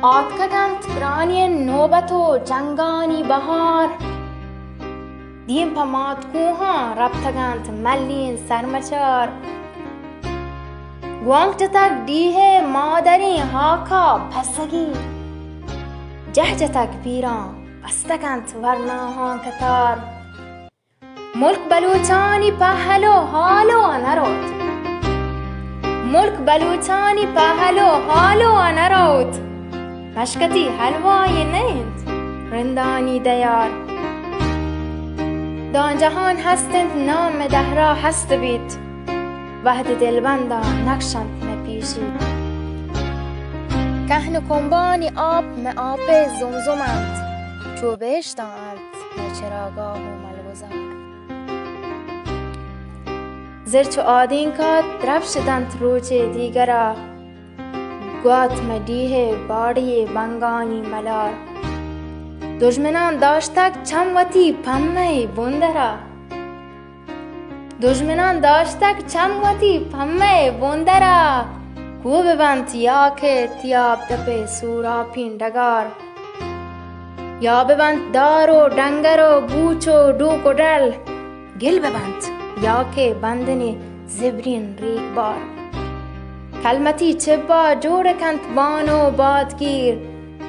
آتکگند گرانی نوبت و جنگانی بهار دیم پماد کوها ربتگند ملین سرمچار گوانگ جتک دیه مادری هاکا پسگی جه جتک پیران بستگند ورناها کتار ملک بلوچانی پهلو حالو نروت ملک بلوچانی پهلو حالو نروت مشکتی حلوای نیند رندانی دیار دان جهان هستند نام دهرا هست بید وحد دلبندا نقشند مپیشید کهن کنبانی آب آب زمزمند چو بهشتند چراگاه و ملوزار زرچ آدین کات درب شدند روچ دیگرا گوات مدیه باڑی بنگانی ملار دشمنان داشتک چموتی پمه بندرا دشمنان داشتک چموتی پمه بندرا کو ببند یا که تیاب دپ سورا پیندگار یا ببند دار و ڈنگر و بوچ و ڈوک و ڈل گل ببند یا که بندن زبرین ریگ بار کلمتی چبا جوڑ کنت بانو بادگیر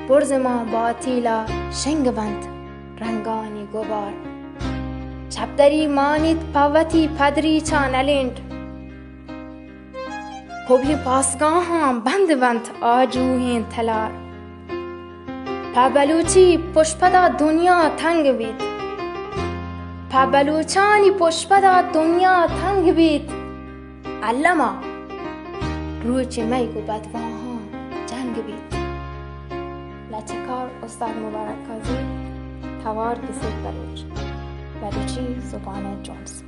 برز ما باطیلا شنگ بند رنگانی گوار چپدری مانید پوتی پدری چانلند کبی پاسگاهان بند بند آجوهین تلار پابلوچی پشپدا دنیا تنگ بید پابلوچانی پشپدا دنیا تنگ بید علما روچ میگو بدواها جنگ بید لچکار استاد مبارک کازی توار کسی بلوچی زبان جونز